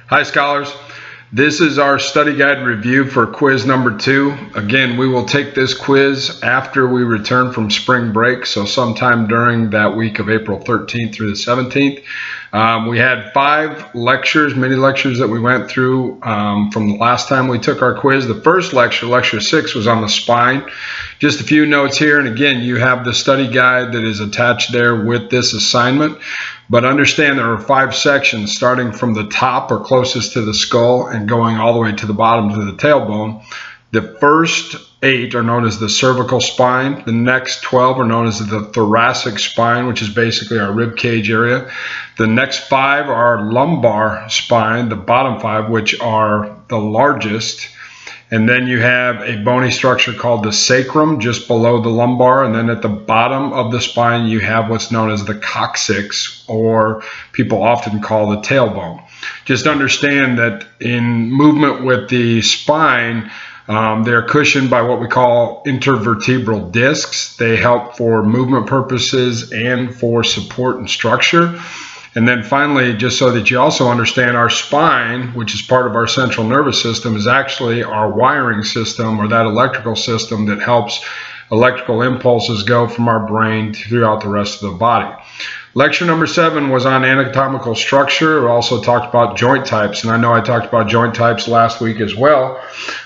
Hi scholars, this is our study guide review for quiz number 2. Again, we will take this quiz after we return from spring break, so sometime during that week of April 13th through the 17th. We had 5 lectures, mini lectures that we went through from the last time we took our quiz. The first lecture, lecture 6, was on the spine. Just a few notes here, and again, you have the study guide that is attached there with this assignment. But understand there are 5 sections starting from the top or closest to the skull and going all the way to the bottom to the tailbone. The first 8 are known as the cervical spine. The next 12 are known as the thoracic spine, which is basically our rib cage area. The next 5 are lumbar spine, the bottom 5, which are the largest. And then you have a bony structure called the sacrum just below the lumbar. And then at the bottom of the spine, you have what's known as the coccyx, or people often call the tailbone. Just understand that in movement with the spine, they're cushioned by what we call intervertebral discs. They help for movement purposes and for support and structure. And then finally, just so that you also understand, our spine, which is part of our central nervous system, is actually our wiring system, or that electrical system that helps electrical impulses go from our brain throughout the rest of the body. Lecture number 7 was on anatomical structure. It also talked about joint types, and I know I talked about joint types last week as well.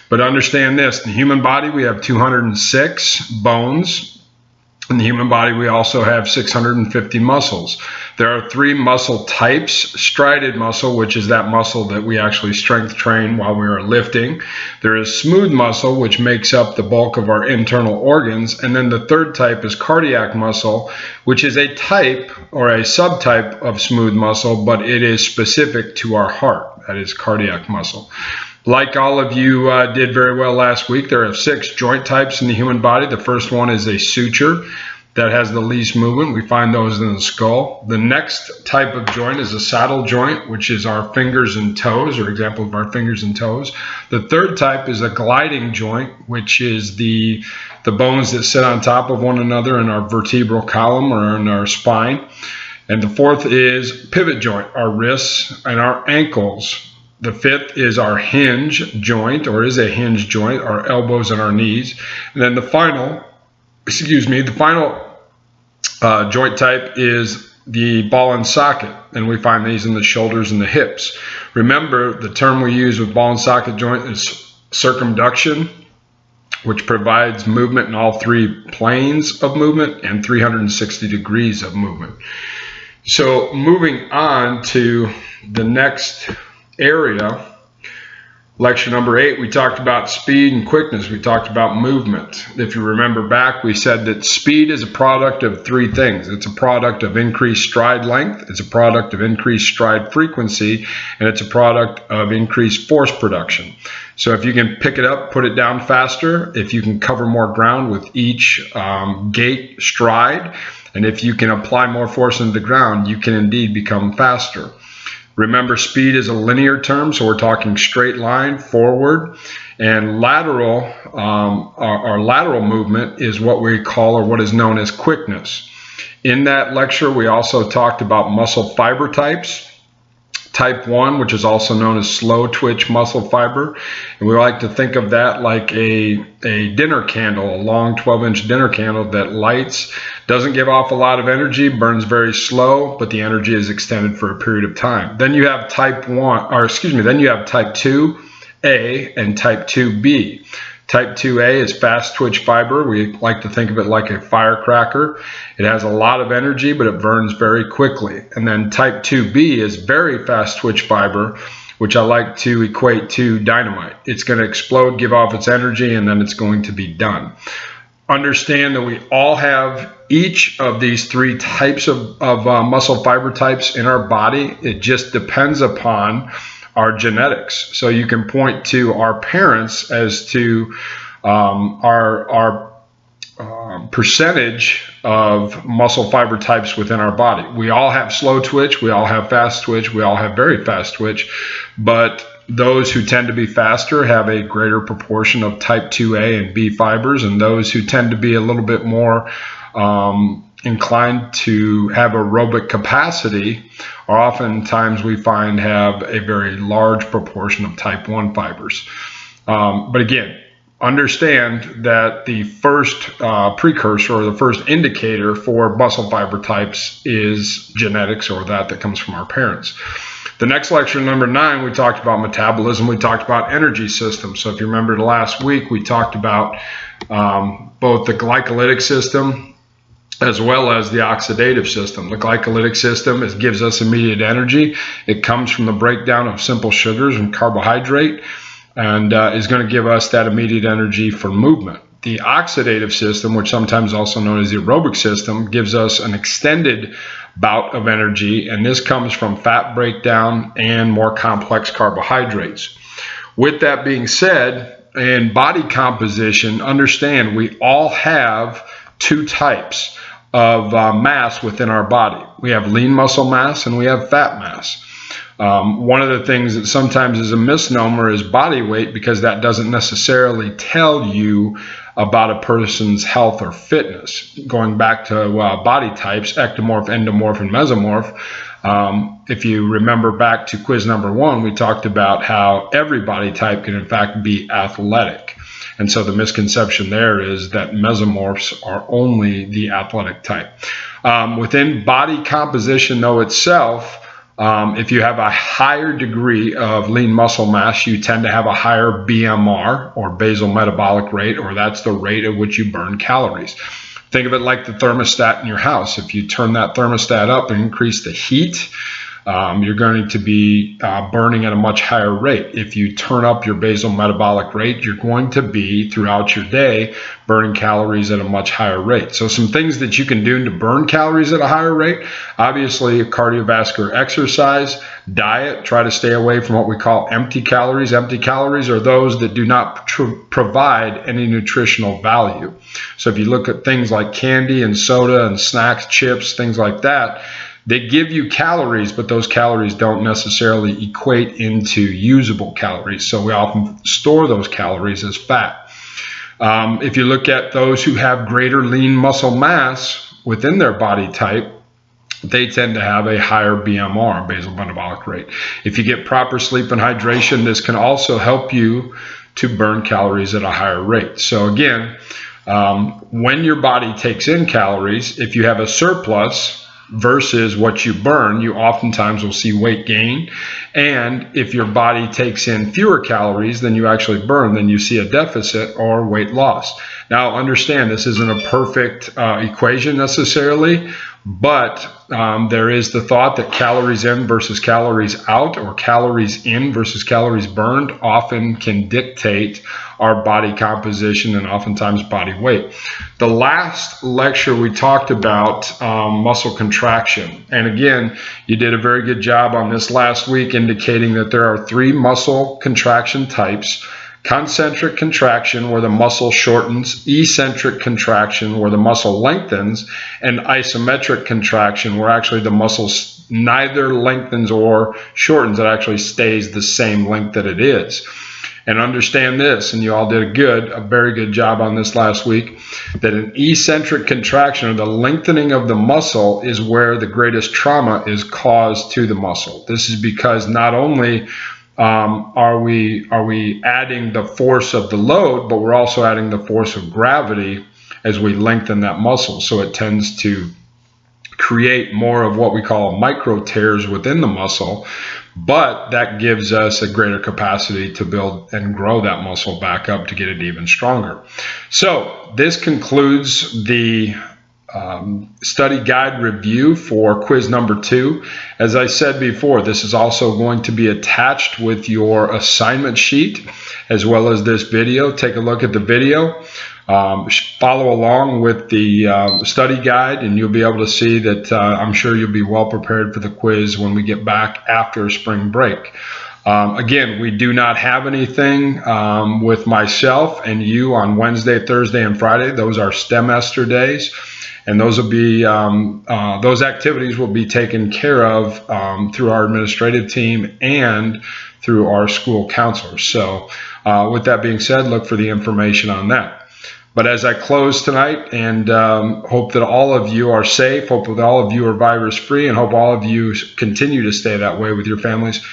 But understand this, in the human body, we have 206 bones. In the human body, we also have 650 muscles. There are 3 muscle types: striated muscle, which is that muscle that we actually strength train while we are lifting. There is smooth muscle, which makes up the bulk of our internal organs. And then the third type is cardiac muscle, which is a type or a subtype of smooth muscle, but it is specific to our heart. That is cardiac muscle. Like all of you did very well last week, there are 6 joint types in the human body. The first one is a suture that has the least movement. We find those in the skull. The next type of joint is a saddle joint, which is our fingers and toes, or example of our fingers and toes. The third type is a gliding joint, which is the bones that sit on top of one another in our vertebral column or in our spine. And the fourth is pivot joint, our wrists and our ankles. The fifth is our hinge joint, or is a hinge joint, our elbows and our knees. And then the final joint type is the ball and socket, and we find these in the shoulders and the hips. Remember, the term we use with ball and socket joint is circumduction, which provides movement in all 3 planes of movement and 360 degrees of movement. So moving on to the next area, lecture number 8, we talked about speed and quickness. We talked about movement. If you remember back, we said that speed is a product of 3 things. It's a product of increased stride length, it's a product of increased stride frequency, and it's a product of increased force production. So if you can pick it up, put it down faster, if you can cover more ground with each gait stride, and if you can apply more force into the ground, you can indeed become faster. Remember, speed is a linear term, so we're talking straight line forward, and lateral, our lateral movement is what we call, or what is known as, quickness. In that lecture, we also talked about muscle fiber types. Type 1, which is also known as slow twitch muscle fiber, and we like to think of that like a dinner candle, a long 12-inch dinner candle that lights, doesn't give off a lot of energy, burns very slow, but the energy is extended for a period of time. Then you have type 2A and type 2B. Type 2A is fast twitch fiber. We like to think of it like a firecracker. It has a lot of energy, but it burns very quickly. And then type 2B is very fast twitch fiber, which I like to equate to dynamite. It's going to explode, give off its energy, and then it's going to be done. Understand that we all have each of these 3 types of muscle fiber types in our body. It just depends upon our genetics. So you can point to our parents as to our percentage of muscle fiber types within our body. We all have slow twitch, we all have fast twitch, we all have very fast twitch, but those who tend to be faster have a greater proportion of type 2A and B fibers, and those who tend to be a little bit more inclined to have aerobic capacity are oftentimes we find have a very large proportion of type 1 fibers. But again, understand that the first precursor or the first indicator for muscle fiber types is genetics, or that comes from our parents. The next lecture, number 9, we talked about metabolism. We talked about energy systems. So if you remember last week, we talked about both the glycolytic system as well as the oxidative system. The glycolytic system gives us immediate energy. It comes from the breakdown of simple sugars and carbohydrate, and is going to give us that immediate energy for movement. The oxidative system, which sometimes also known as the aerobic system, gives us an extended bout of energy, and this comes from fat breakdown and more complex carbohydrates. With that being said, in body composition, understand we all have 2 types of mass within our body. We have lean muscle mass and we have fat mass. One of the things that sometimes is a misnomer is body weight, because that doesn't necessarily tell you about a person's health or fitness. Going back to body types, ectomorph, endomorph, and mesomorph. If you remember back to quiz number 1, we talked about how every body type can in fact be athletic. And so the misconception there is that mesomorphs are only the athletic type. Within body composition though itself, if you have a higher degree of lean muscle mass, you tend to have a higher BMR, or basal metabolic rate, or that's the rate at which you burn calories. Think of it like the thermostat in your house. If you turn that thermostat up and increase the heat, you're going to be burning at a much higher rate. If you turn up your basal metabolic rate, you're going to be, throughout your day, burning calories at a much higher rate. So some things that you can do to burn calories at a higher rate: obviously cardiovascular exercise, diet. Try to stay away from what we call empty calories. Empty calories are those that do not provide any nutritional value. So if you look at things like candy and soda and snacks, chips, things like that, they give you calories, but those calories don't necessarily equate into usable calories. So we often store those calories as fat. If you look at those who have greater lean muscle mass within their body type, they tend to have a higher BMR, basal metabolic rate. If you get proper sleep and hydration, this can also help you to burn calories at a higher rate. So again, when your body takes in calories, if you have a surplus versus what you burn, you oftentimes will see weight gain. And if your body takes in fewer calories than you actually burn, then you see a deficit or weight loss. Now understand, this isn't a perfect equation necessarily, but there is the thought that calories in versus calories out, or calories in versus calories burned, often can dictate our body composition and oftentimes body weight. The last lecture we talked about muscle contraction. And again, you did a very good job on this last week, indicating that there are 3 muscle contraction types: concentric contraction, where the muscle shortens; eccentric contraction, where the muscle lengthens; and isometric contraction, where actually the muscle neither lengthens or shortens. It actually stays the same length that it is. And understand this, and you all did a very good job on this last week, that an eccentric contraction, or the lengthening of the muscle, is where the greatest trauma is caused to the muscle. This is because not only are we adding the force of the load, but we're also adding the force of gravity as we lengthen that muscle. So it tends to create more of what we call micro tears within the muscle, but that gives us a greater capacity to build and grow that muscle back up to get it even stronger. So this concludes the study guide review for quiz number 2. As I said before, this is also going to be attached with your assignment sheet as well as this video. Take a look at the video, follow along with the study guide, and you'll be able to see that I'm sure you'll be well prepared for the quiz when we get back after spring break. Again, we do not have anything with myself and you on Wednesday, Thursday, and Friday. Those are STEMester days. And those will be those activities will be taken care of through our administrative team and through our school counselors. So with that being said, look for the information on that. But as I close tonight, and hope that all of you are safe, hope that all of you are virus free, and hope all of you continue to stay that way with your families,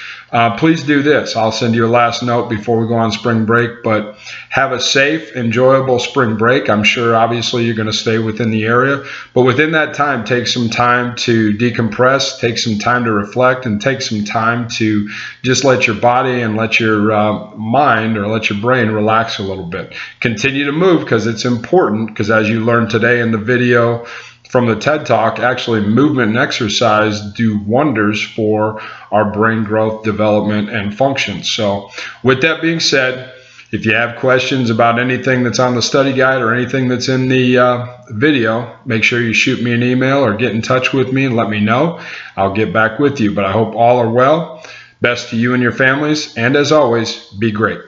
please do this. I'll send you a last note before we go on spring break, but have a safe, enjoyable spring break. I'm sure obviously you're going to stay within the area, but within that time, take some time to decompress, take some time to reflect, and take some time to just let your body and let your mind or let your brain relax a little bit. Continue to move because it's important, because as you learned today in the video from the TED Talk, actually movement and exercise do wonders for our brain growth, development, and function. So with that being said, if you have questions about anything that's on the study guide or anything that's in the video, make sure you shoot me an email or get in touch with me and let me know. I'll get back with you. But I hope all are well. Best to you and your families. And as always, be great.